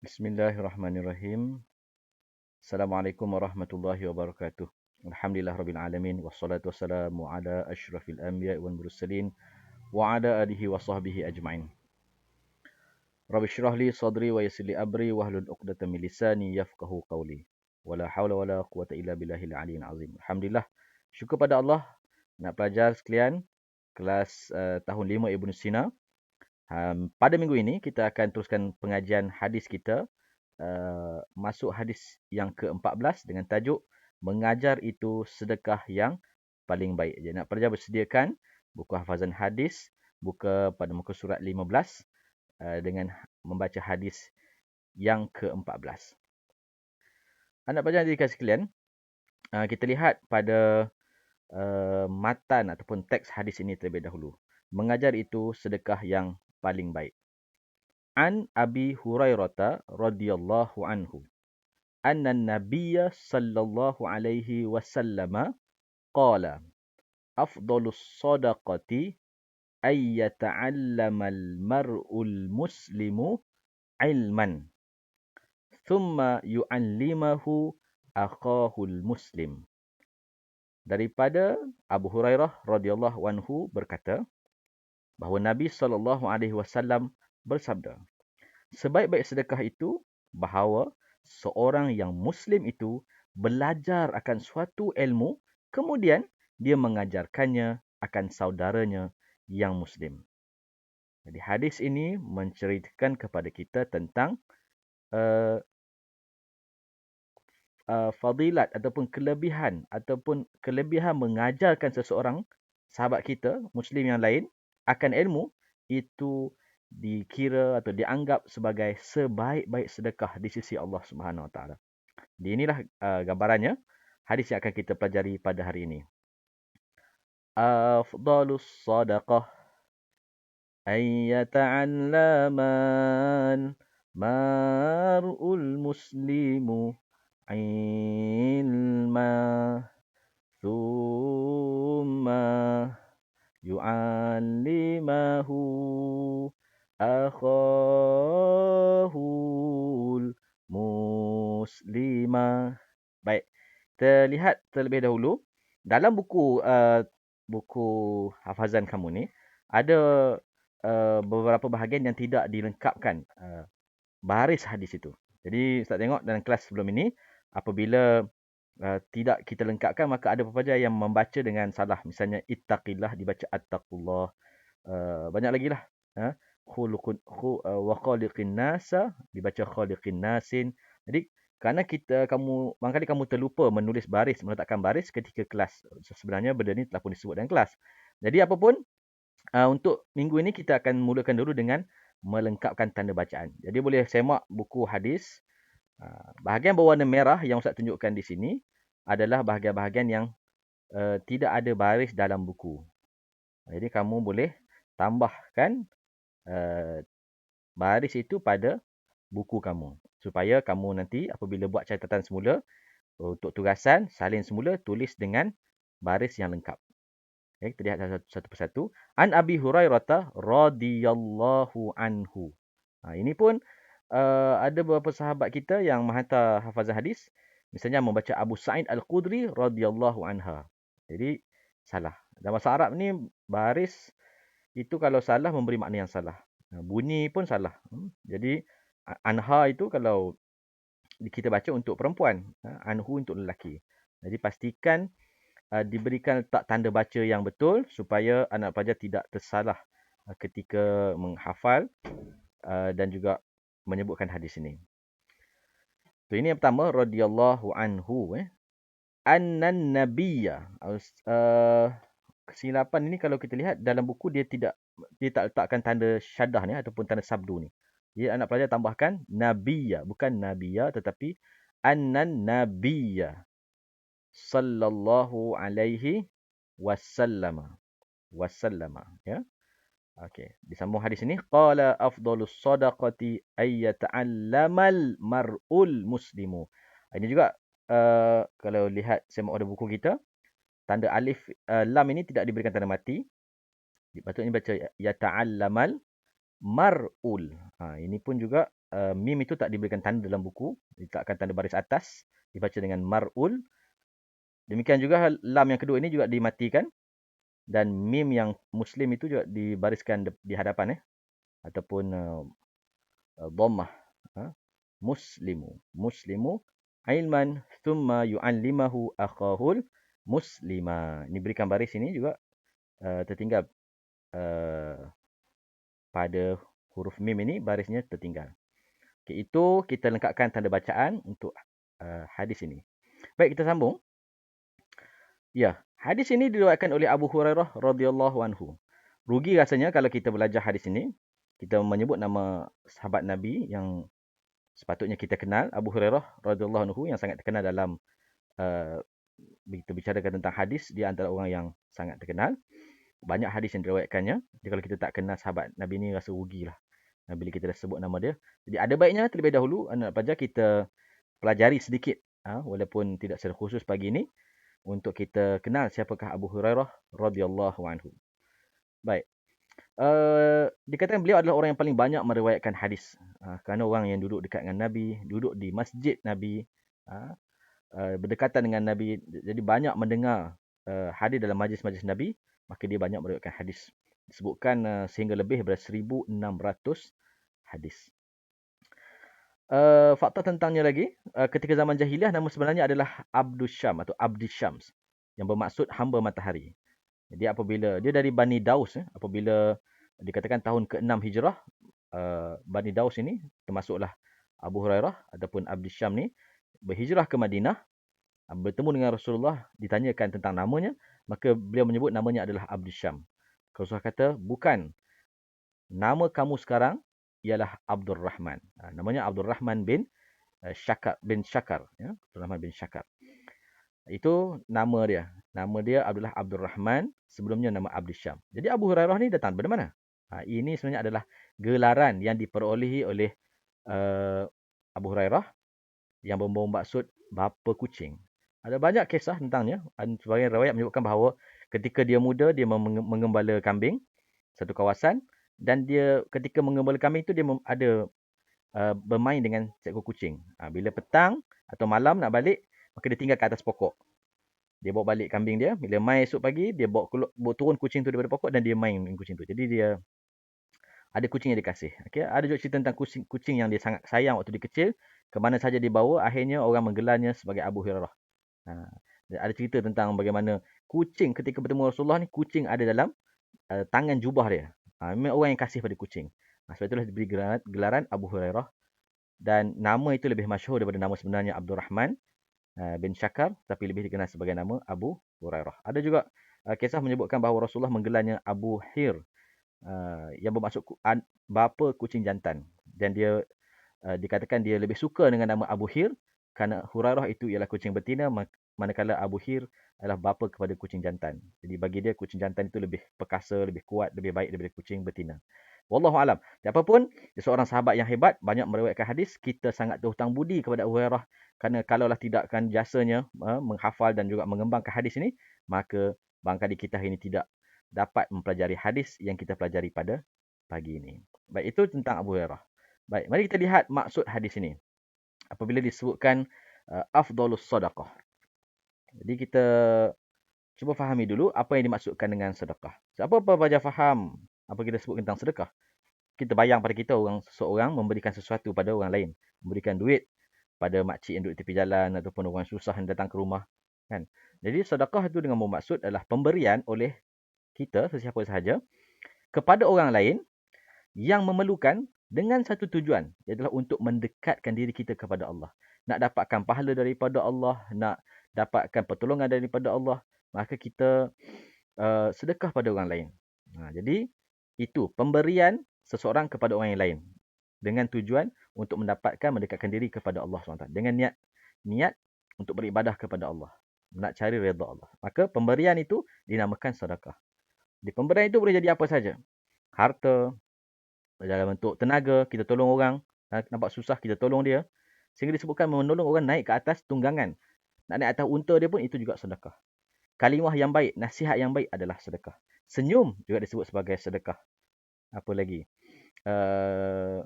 Bismillahirrahmanirrahim. Assalamualaikum warahmatullahi wabarakatuh. Alhamdulillah rabbil alamin wassalatu wassalamu ala asyrafil anbiya'i wal mursalin wa ala alihi wa sahbihi ajma'in. Rabbi shrah li sadri wa yassir li amri wahlul 'uqdatam min lisani yafqahu qawli. Wala haula wala quwwata illa billahil aliyyil azim. Alhamdulillah. Syukur pada Allah, nak pelajar sekalian kelas tahun 5 Ibnu Sina. Pada minggu ini kita akan teruskan pengajian hadis kita. Masuk hadis yang ke-14 dengan tajuk mengajar itu sedekah yang paling baik. Jadi nak pelajar bersediakan buku hafazan hadis, buka pada muka surat 15 dengan membaca hadis yang ke-14. Anak pelajar dikasih sekalian, kita lihat pada matan ataupun teks hadis ini terlebih dahulu. Mengajar itu sedekah yang paling baik. An Abi Hurairah radhiyallahu anhu anna an-nabiyya sallallahu alaihi wasallam qala afdalus sadaqati ay yata'allamal mar'ul muslimu ilman thumma yu'allimahu akhahul muslim. Daripada Abu Hurairah radhiyallahu anhu berkata bahawa Nabi sallallahu alaihi wasallam bersabda, sebaik-baik sedekah itu bahawa seorang yang Muslim itu belajar akan suatu ilmu, kemudian dia mengajarkannya akan saudaranya yang Muslim. Jadi hadis ini menceritakan kepada kita tentang fadilat ataupun kelebihan mengajarkan seseorang sahabat kita, Muslim yang lain, akan ilmu, itu dikira atau dianggap sebagai sebaik-baik sedekah di sisi Allah Subhanahu Wa Taala. Inilah gambarannya hadis yang akan kita pelajari pada hari ini. Afdalus sadaqah ay yata'allaman mar'ul muslimu ilma thumma yu'allimahu akhahul muslimah. Baik, kita lihat terlebih dahulu dalam buku hafazan kamu ni ada beberapa bahagian yang tidak dilengkapkan baris hadis itu. Jadi Ustaz tengok dalam kelas sebelum ini apabila tidak kita lengkapkan, maka ada pelajar yang membaca dengan salah. Misalnya ittaqillah dibaca attaqullah. Banyak lagi lah. Wa khaliqin nasa dibaca khaliqin nasin. Jadi kerana barangkali kamu terlupa menulis baris, meletakkan baris ketika kelas. Sebenarnya benda ni telah pun disebut dalam kelas. Jadi apapun, untuk minggu ini kita akan mulakan dulu dengan melengkapkan tanda bacaan. Jadi boleh semak buku hadis. Bahagian berwarna merah yang Ustaz tunjukkan di sini adalah bahagian-bahagian yang tidak ada baris dalam buku. Jadi kamu boleh tambahkan baris itu pada buku kamu. Supaya kamu nanti apabila buat catatan semula, untuk tugasan, salin semula, tulis dengan baris yang lengkap. Okay, kita lihat satu persatu. An Abi Hurairah radhiyallahu anhu. Ini pun ada beberapa sahabat kita yang menghantar hafazan hadis. Misalnya membaca Abu Sa'id Al-Khudri radhiyallahu anha. Jadi salah. Dalam bahasa Arab ni baris itu kalau salah memberi makna yang salah. Bunyi pun salah. Jadi anha itu kalau kita baca untuk perempuan, anhu untuk lelaki. Jadi pastikan diberikan letak tanda baca yang betul supaya anak pelajar tidak tersalah ketika menghafal dan juga menyebutkan hadis ini. So, ini yang pertama, radhiyallahu anhu. Annan nabiyya. Kesilapan ini kalau kita lihat dalam buku dia tak letakkan tanda syaddah ni ataupun tanda sabdu ni. Jadi anak pelajar tambahkan nabiyya, bukan nabiyya tetapi annan nabiyya sallallahu alaihi wasallam. Ya. Okey, disambung hadis ini qala afdalus sadaqati ay yata'allamal mar'ul muslimu. Ini juga kalau lihat semak pada buku kita, tanda alif lam ini tidak diberikan tanda mati. Patutnya baca yata'allamal. mar'ul. Ini pun juga mim itu tak diberikan tanda dalam buku, diletakkan tanda baris atas, dibaca dengan mar'ul. Demikian juga lam yang kedua ini juga dimatikan, dan mim yang muslim itu juga dibariskan di hadapan ataupun dhammah. Muslimu ilman thumma yu'allimahu akhahul muslima. Ini berikan baris ini juga tertinggal pada huruf mim ini, barisnya tertinggal. Okay, itu kita lengkapkan tanda bacaan untuk hadis ini. Baik, kita sambung. Ya, hadis ini diriwayatkan oleh Abu Hurairah radhiyallahu anhu. Rugi rasanya kalau kita belajar hadis ini, kita menyebut nama sahabat Nabi yang sepatutnya kita kenal, Abu Hurairah radhiyallahu anhu, yang sangat terkenal dalam kita bicarakan tentang hadis, dia antara orang yang sangat terkenal. Banyak hadis yang diriwayatkannya. Jadi kalau kita tak kenal sahabat Nabi ni, rasa rugilah bila kita dah sebut nama dia. Jadi ada baiknya terlebih dahulu anak pelajar kita pelajari sedikit, walaupun tidak secara khusus pagi ini, untuk kita kenal siapakah Abu Hurairah radhiyallahu anhu. Baik. Dikatakan beliau adalah orang yang paling banyak meriwayatkan hadis. Kerana orang yang duduk dekat dengan Nabi, duduk di masjid Nabi, berdekatan dengan Nabi, jadi banyak mendengar hadis dalam majlis-majlis Nabi, maka dia banyak meriwayatkan hadis. Disebutkan sehingga lebih daripada 1,600 hadis. Fakta tentangnya lagi, ketika zaman jahiliah nama sebenarnya adalah Abdus Syam atau Abdi Syams, yang bermaksud hamba matahari. Jadi apabila dia dari Bani Daus, apabila dikatakan tahun ke-6 Hijrah, Bani Daus ini termasuklah Abu Hurairah ataupun Abdi Syam ni berhijrah ke Madinah, bertemu dengan Rasulullah, ditanyakan tentang namanya, maka beliau menyebut namanya adalah Abdi Syam. Rasulullah kata, bukan, nama kamu sekarang ialah Abdul Rahman. Namanya Abdul Rahman bin Syakar. Abdul Rahman bin Syakar. Itu nama dia. Nama dia adalah Abdul Rahman, sebelumnya nama Abdi Syam. Jadi Abu Hurairah ni datang dari mana? Ini sebenarnya adalah gelaran yang diperolehi oleh Abu Hurairah yang membawa maksud bapa kucing. Ada banyak kisah tentangnya. Sebagian riwayat menyebutkan bahawa ketika dia muda, dia mengembala kambing satu kawasan, dan dia ketika mengembala kambing itu dia ada bermain dengan seekor kucing. Bila petang atau malam nak balik, maka dia tinggal ke atas pokok. Dia bawa balik kambing dia. Bila mai esok pagi, dia bawa turun kucing tu daripada pokok dan dia main dengan kucing tu. Jadi dia ada kucing yang dia kasih. Okay? Ada juga cerita tentang kucing yang dia sangat sayang waktu dia kecil. Kemana saja dibawa, akhirnya orang menggelarnya sebagai Abu Hurairah. Ada cerita tentang bagaimana kucing ketika bertemu Rasulullah ni, kucing ada dalam tangan jubah dia. Memang orang yang kasih pada kucing. Sebab itulah diberi gelaran Abu Hurairah. Dan nama itu lebih masyhur daripada nama sebenarnya Abdul Rahman bin Syakar, tapi lebih dikenal sebagai nama Abu Hurairah. Ada juga kisah menyebutkan bahawa Rasulullah menggelarnya Abu Hir, yang bermaksud bapa kucing jantan. Dan dia dikatakan dia lebih suka dengan nama Abu Hir kerana Hurairah itu ialah kucing betina, manakala Abu Hir adalah bapa kepada kucing jantan. Jadi bagi dia kucing jantan itu lebih perkasa, lebih kuat, lebih baik daripada kucing betina. Wallahu alam. Apapun, dia seorang sahabat yang hebat, banyak meriwayatkan hadis. Kita sangat berhutang budi kepada Abu Hurairah, kerana kalaulah tidakkan jasanya menghafal dan juga mengembangkan hadis ini, maka barangkali kita hari ini tidak dapat mempelajari hadis yang kita pelajari pada pagi ini. Baik, itu tentang Abu Hurairah. Baik, mari kita lihat maksud hadis ini. Apabila disebutkan afdalus sadaqah. Jadi kita cuba fahami dulu apa yang dimaksudkan dengan sedekah. Siapa pelajar faham apa kita sebut tentang sedekah? Kita bayang pada kita seseorang memberikan sesuatu pada orang lain. Memberikan duit pada makcik yang duduk tepi jalan ataupun orang susah yang datang ke rumah. Kan? Jadi sedekah itu dengan bermaksud adalah pemberian oleh kita, sesiapa sahaja, kepada orang lain yang memerlukan dengan satu tujuan, iaitu untuk mendekatkan diri kita kepada Allah. Nak dapatkan pahala daripada Allah, nak dapatkan pertolongan daripada Allah, maka kita sedekah pada orang lain. Jadi itu pemberian seseorang kepada orang yang lain dengan tujuan untuk mendekatkan diri kepada Allah SWT, dengan niat untuk beribadah kepada Allah, nak cari redha Allah. Maka pemberian itu dinamakan sedekah. Di pemberian itu boleh jadi apa saja. Harta, dalam bentuk tenaga, kita tolong orang, nampak susah, kita tolong dia. Sehingga disebutkan menolong orang naik ke atas tunggangan. Nak naik atas unta dia pun, itu juga sedekah. Kalimah yang baik, nasihat yang baik adalah sedekah. Senyum juga disebut sebagai sedekah. Apa lagi? uh,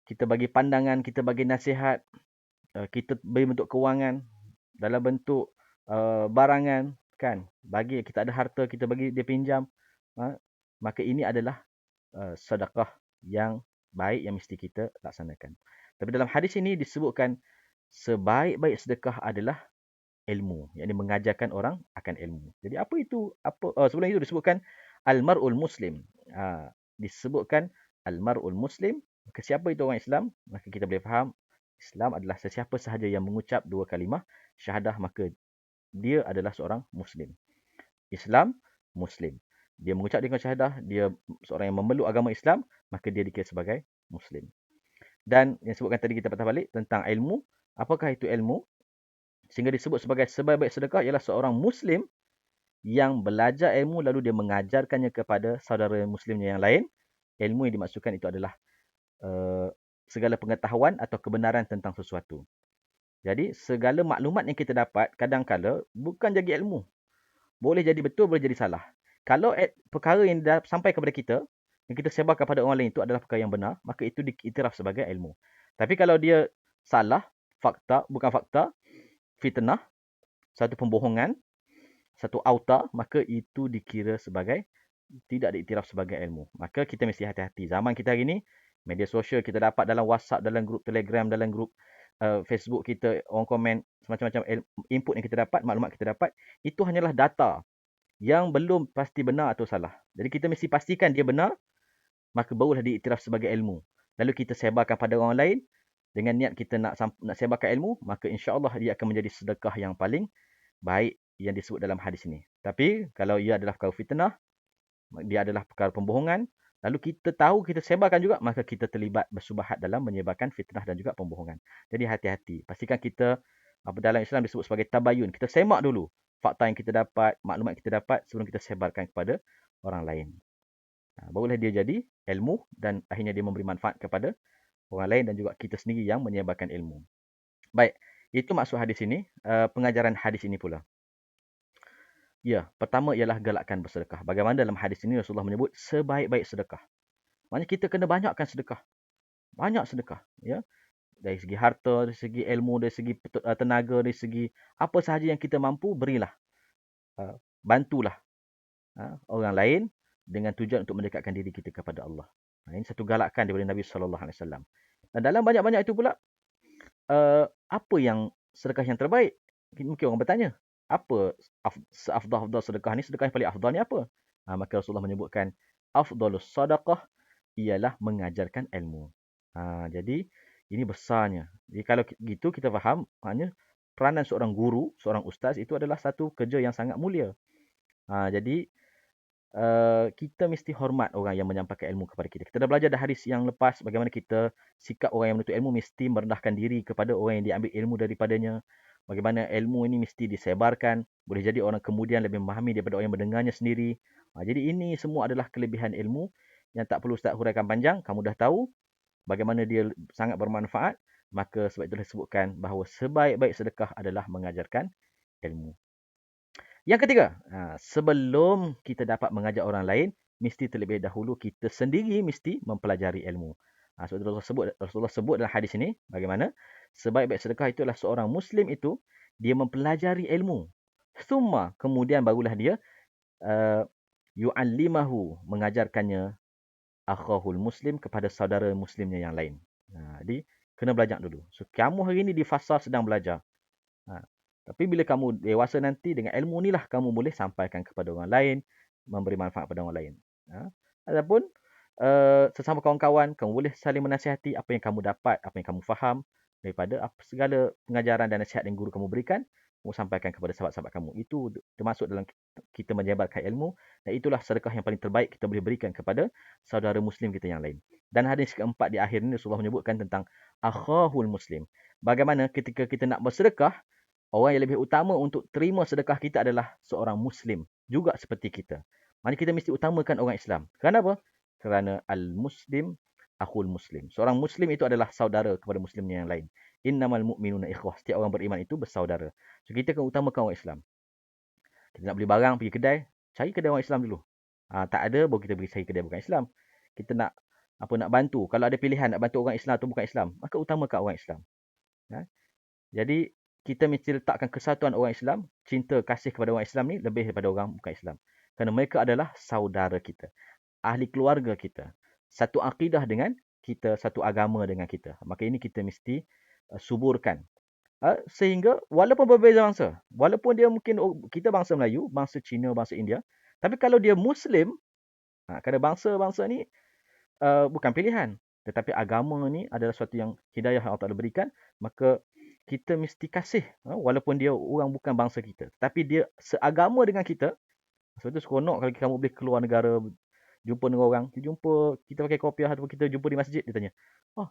kita bagi pandangan, kita bagi nasihat, kita beri bentuk kewangan, dalam bentuk barangan, kan? Bagi kita ada harta, kita bagi dia pinjam, maka ini adalah sedekah yang baik yang mesti kita laksanakan. Tapi dalam hadis ini disebutkan sebaik-baik sedekah adalah ilmu, yakni mengajarkan orang akan ilmu. Jadi apa itu? Sebelum itu disebutkan al-mar'ul muslim. Disebutkan al-mar'ul muslim. Maka siapa itu orang Islam? Maka kita boleh faham Islam adalah sesiapa sahaja yang mengucap dua kalimah syahadah, maka dia adalah seorang muslim. Islam, muslim. Dia mengucap dengan syahadah, dia seorang yang memeluk agama Islam, maka dia dikira sebagai muslim. Dan yang sebutkan tadi kita patah balik tentang ilmu, apakah itu ilmu? Sehingga disebut sebagai sebaik-baik sedekah ialah seorang muslim yang belajar ilmu lalu dia mengajarkannya kepada saudara muslimnya yang lain. Ilmu yang dimaksudkan itu adalah segala pengetahuan atau kebenaran tentang sesuatu. Jadi segala maklumat yang kita dapat kadang-kala bukan jadi ilmu. Boleh jadi betul, boleh jadi salah. Kalau perkara yang dah sampai kepada kita, yang kita sebar kepada orang lain itu adalah perkara yang benar, maka itu diiktiraf sebagai ilmu. Tapi kalau dia salah, fakta, bukan fakta, fitnah, satu pembohongan, satu auta, maka itu dikira sebagai, tidak diiktiraf sebagai ilmu. Maka kita mesti hati-hati. Zaman kita hari ni, media sosial kita dapat dalam WhatsApp, dalam grup Telegram, dalam grup Facebook kita, orang komen, macam-macam input yang kita dapat, maklumat kita dapat, itu hanyalah data yang belum pasti benar atau salah. Jadi kita mesti pastikan dia benar, maka barulah diiktiraf sebagai ilmu. Lalu kita sebarkan pada orang lain, dengan niat kita nak sebarkan ilmu, maka insya-Allah dia akan menjadi sedekah yang paling baik yang disebut dalam hadis ini. Tapi kalau ia adalah perkara fitnah, dia adalah perkara pembohongan, lalu kita tahu kita sebarkan juga, maka kita terlibat bersubahat dalam menyebarkan fitnah dan juga pembohongan. Jadi hati-hati. Pastikan kita, dalam Islam disebut sebagai tabayun. Kita semak dulu fakta yang kita dapat, maklumat yang kita dapat sebelum kita sebarkan kepada orang lain. Barulah dia jadi ilmu dan akhirnya dia memberi manfaat kepada orang lain dan juga kita sendiri yang menyebarkan ilmu. Baik, itu maksud hadis ini. Pengajaran hadis ini pula. Ya, pertama ialah galakkan bersedekah. Bagaimana dalam hadis ini Rasulullah menyebut sebaik-baik sedekah. Maknanya kita kena banyakkan sedekah. Banyak sedekah. Ya. Dari segi harta, dari segi ilmu, dari segi tenaga, dari segi apa sahaja yang kita mampu, berilah. Bantulah orang lain dengan tujuan untuk mendekatkan diri kita kepada Allah. Ini satu galakkan daripada Nabi SAW. Dan dalam banyak-banyak itu pula, apa yang sedekah yang terbaik? Mungkin orang bertanya, apa seafdal-afdal sedekah ni? Sedekah yang paling afdal ni apa? Maka Rasulullah menyebutkan, afdalus sadaqah ialah mengajarkan ilmu. Jadi, ini besarnya. Jadi kalau gitu kita faham, maknanya peranan seorang guru, seorang ustaz itu adalah satu kerja yang sangat mulia. Jadi, kita mesti hormat orang yang menyampaikan ilmu kepada kita. Kita dah belajar dah hadis yang lepas bagaimana kita sikap orang yang menuntut ilmu mesti merendahkan diri kepada orang yang diambil ilmu daripadanya. Bagaimana ilmu ini mesti disebarkan. Boleh jadi orang kemudian lebih memahami daripada orang yang mendengarnya sendiri. Jadi ini semua adalah kelebihan ilmu yang tak perlu Ustaz huraikan panjang. Kamu dah tahu bagaimana dia sangat bermanfaat. Maka sebab itulah disebutkan bahawa sebaik-baik sedekah adalah mengajarkan ilmu. Yang ketiga, sebelum kita dapat mengajar orang lain, mesti terlebih dahulu kita sendiri mesti mempelajari ilmu. Sebab Rasulullah sebut dalam hadis ini, bagaimana sebaik-baik sedekah itu adalah seorang Muslim itu, dia mempelajari ilmu. Kemudian barulah dia yu'allimahu, mengajarkannya akhahul muslim kepada saudara muslimnya yang lain. Jadi, kena belajar dulu. So, kamu hari ini di fasa sedang belajar. Tapi bila kamu dewasa nanti, dengan ilmu inilah kamu boleh sampaikan kepada orang lain, memberi manfaat kepada orang lain. Ataupun sesama kawan-kawan, kamu boleh saling menasihati apa yang kamu dapat, apa yang kamu faham daripada segala pengajaran dan nasihat yang guru kamu berikan, kamu sampaikan kepada sahabat-sahabat kamu. Itu termasuk dalam kita menyebarkan ilmu, dan itulah sedekah yang paling terbaik kita boleh berikan kepada saudara muslim kita yang lain. Dan hadis keempat di akhir ini Rasulullah menyebutkan tentang akhahul muslim. Bagaimana ketika kita nak bersedekah, orang yang lebih utama untuk terima sedekah kita adalah seorang Muslim. Juga seperti kita. Maksudnya kita mesti utamakan orang Islam. Kenapa? Kerana al-Muslim, akhul Muslim. Seorang Muslim itu adalah saudara kepada Muslimnya yang lain. Innamal mu'minuna ikhwah. Setiap orang beriman itu bersaudara. So, kita akan utamakan orang Islam. Kita nak beli barang, pergi kedai. Cari kedai orang Islam dulu. Tak ada, baru kita pergi cari kedai bukan Islam. Kita nak apa nak bantu. Kalau ada pilihan nak bantu orang Islam atau bukan Islam, maka utamakan orang Islam. Ya. Jadi kita mesti letakkan kesatuan orang Islam, cinta kasih kepada orang Islam ni lebih daripada orang bukan Islam. Kerana mereka adalah saudara kita, ahli keluarga kita, satu akidah dengan kita, satu agama dengan kita. Maka ini kita mesti suburkan. Sehingga walaupun berbeza bangsa, walaupun dia mungkin kita bangsa Melayu, bangsa Cina, bangsa India, tapi kalau dia Muslim, kerana bangsa-bangsa ni bukan pilihan. Tetapi agama ni adalah sesuatu yang hidayah yang Allah Ta'ala berikan. Maka kita mesti kasih. Walaupun dia orang bukan bangsa kita. Tapi dia seagama dengan kita. Sebab tu seronok kalau kamu boleh keluar negara. Jumpa dengan orang. Kita pakai kopiah ataupun kita jumpa di masjid. Dia tanya. Oh,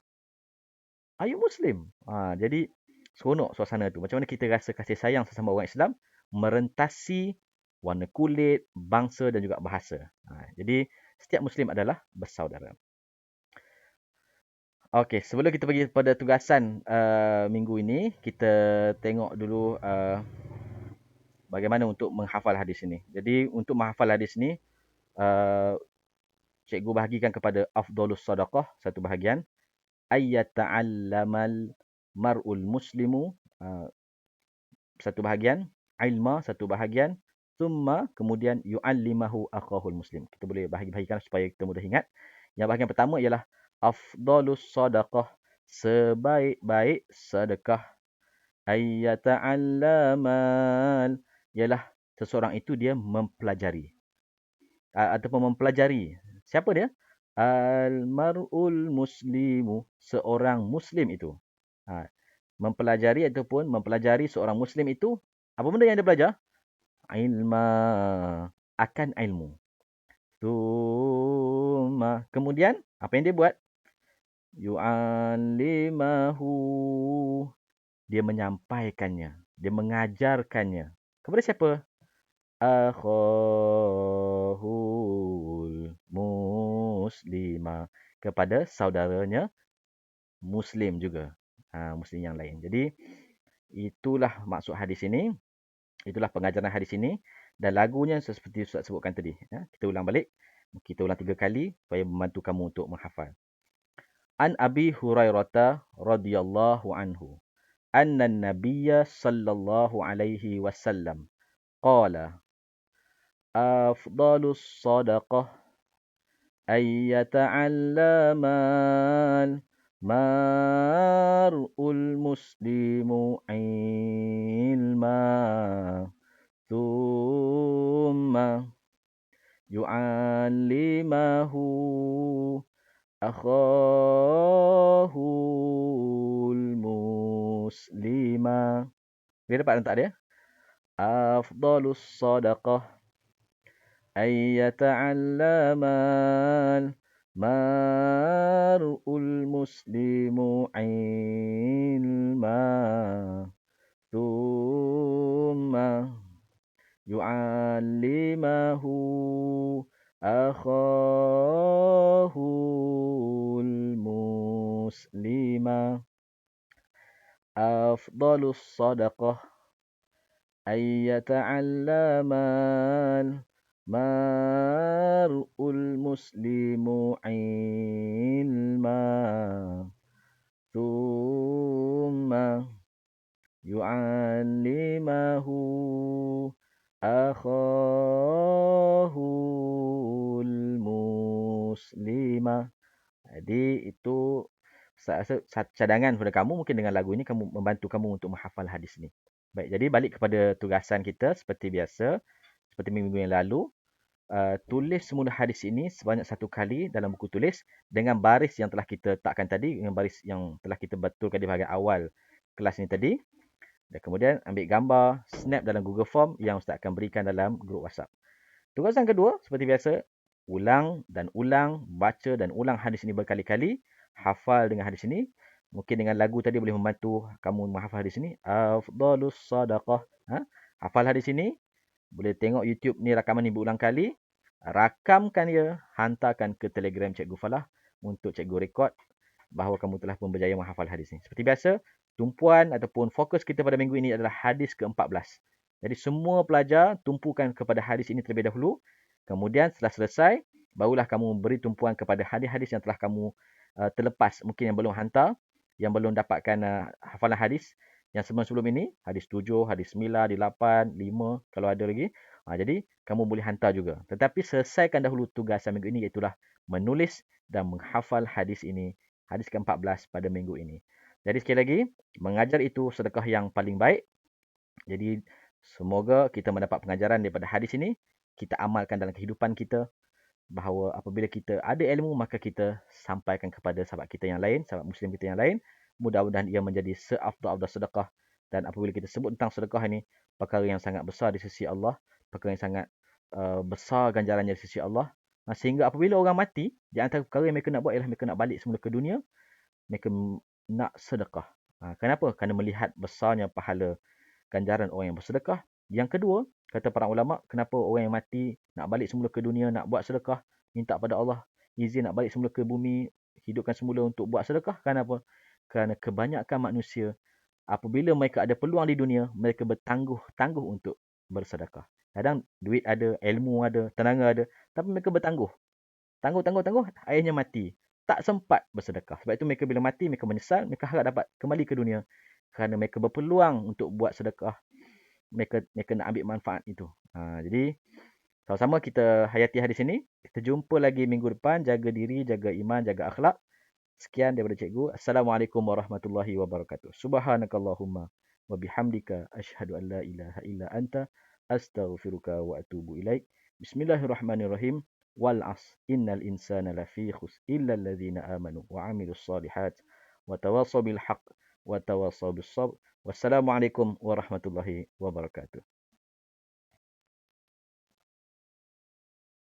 are you Muslim? Jadi seronok suasana tu. Macam mana kita rasa kasih sayang sesama orang Islam. Merentasi warna kulit, bangsa dan juga bahasa. Jadi setiap Muslim adalah bersaudara. Okey, sebelum kita pergi pada tugasan minggu ini, kita tengok dulu bagaimana untuk menghafal hadis ini. Jadi untuk menghafal hadis ini, cikgu bahagikan kepada afdalus sadaqah, satu bahagian. Ayyata'allamal mar'ul muslimu, satu bahagian. Ilma, satu bahagian. Thumma, kemudian yu'allimahu akhahul muslim. Kita boleh bahagi-bahagikan supaya kita mudah ingat. Yang bahagian pertama ialah afdalus sadaqah, sebaik-baik sedekah. Ayyata'allamal, ialah seseorang itu dia mempelajari. Ataupun mempelajari. Siapa dia? Al-mar'ul muslimu, seorang muslim itu. Mempelajari ataupun mempelajari seorang muslim itu, apa benda yang dia belajar? Ilma, akan ilmu. Thumma, kemudian apa yang dia buat? Yu'allimahu, dia menyampaikannya, dia mengajarkannya. Kepada siapa? Akhahul muslima, kepada saudaranya Muslim juga. Muslim yang lain. Jadi itulah maksud hadis ini. Itulah pengajaran hadis ini. Dan lagunya seperti Ustaz sebutkan tadi. Kita ulang balik. Kita ulang 3 kali supaya membantu kamu untuk menghafal. An Abi Hurairah radhiyallahu anhu anna an-nabiyya sallallahu alaihi wasallam qala afdalus sadaqah ay yata'allamal mar'ul muslimu ilma thumma yu'allimahu akhahul muslima. Dia dapat tak dia? Afdalus sadaqah ay yata'allamal mar'ul muslimu ilma thumma yu'allimahu akhahul muslima. Afdalus sadaqah ay yata'allamal mar'ul muslimu ilma thumma yu'allimahu akhahul muslima. Jadi itu saya rasa cadangan kepada kamu. Mungkin dengan lagu ini kamu membantu kamu untuk menghafal hadis ini. Baik, jadi balik kepada tugasan kita seperti biasa. Seperti minggu yang lalu. Tulis semula hadis ini sebanyak 1 kali dalam buku tulis. Dengan baris yang telah kita letakkan tadi. Dengan baris yang telah kita betulkan di bahagian awal kelas ini tadi. Dan kemudian ambil gambar, snap dalam Google Form yang Ustaz akan berikan dalam grup WhatsApp. Tugasan kedua, seperti biasa. Ulang dan ulang, baca dan ulang hadis ini berkali-kali. Hafal dengan hadis ini. Mungkin dengan lagu tadi boleh membantu kamu menghafal hadis ini. Afdalus sadaqah. Hafal hadis ini. Boleh tengok YouTube ni rakaman ni berulang kali. Rakamkan dia. Hantarkan ke Telegram Cikgu Falah. Untuk Cikgu rekod bahawa kamu telah pun berjaya menghafal hadis ini. Seperti biasa, tumpuan ataupun fokus kita pada minggu ini adalah hadis ke-14. Jadi semua pelajar tumpukan kepada hadis ini terlebih dahulu. Kemudian setelah selesai, barulah kamu beri tumpuan kepada hadis-hadis yang telah kamu terlepas, mungkin yang belum hantar, yang belum dapatkan hafalan hadis yang sebelum-sebelum ini, hadis 7, hadis 9, hadis 8, 5 kalau ada lagi. Jadi kamu boleh hantar juga. Tetapi selesaikan dahulu tugasan minggu ini, iaitulah menulis dan menghafal hadis ini, hadis ke-14 pada minggu ini. Jadi sekali lagi, mengajar itu sedekah yang paling baik. Jadi semoga kita mendapat pengajaran daripada hadis ini, kita amalkan dalam kehidupan kita, bahawa apabila kita ada ilmu, maka kita sampaikan kepada sahabat kita yang lain, sahabat Muslim kita yang lain. Mudah-mudahan ia menjadi seafdal-afdal sedekah. Dan apabila kita sebut tentang sedekah ini, perkara yang sangat besar di sisi Allah, perkara yang sangat besar ganjarannya di sisi Allah. Sehingga apabila orang mati, di antara perkara yang mereka nak buat ialah mereka nak balik semula ke dunia, mereka nak sedekah. Kenapa? Kerana melihat besarnya pahala ganjaran orang yang bersedekah. Yang kedua, kata para ulama, kenapa orang yang mati nak balik semula ke dunia, nak buat sedekah, minta pada Allah izin nak balik semula ke bumi, hidupkan semula untuk buat sedekah. Kenapa? Kerana kebanyakan manusia, apabila mereka ada peluang di dunia, mereka bertangguh-tangguh untuk bersedekah. Kadang duit ada, ilmu ada, tenaga ada, tapi mereka bertangguh. Tangguh, akhirnya mati. Tak sempat bersedekah. Sebab itu mereka bila mati, mereka menyesal, mereka harap dapat kembali ke dunia. Kerana mereka berpeluang untuk buat sedekah, mereka nak ambil manfaat itu. Jadi, sama-sama kita hayati hadis ini. Kita jumpa lagi minggu depan. Jaga diri, jaga iman, jaga akhlak. Sekian daripada cikgu. Assalamualaikum warahmatullahi wabarakatuh. Subhanakallahumma wa bihamdika asyhadu an la ilaha illa anta astaghfiruka wa atubu ilaik. Bismillahirrahmanirrahim. Wal 'asr innal insana lafi khusr illa alladhina amanu wa 'amilus solihat wa tawassaw bil haqq wa tawassaw bis sabr. Wassalamualaikum warahmatullahi wabarakatuh.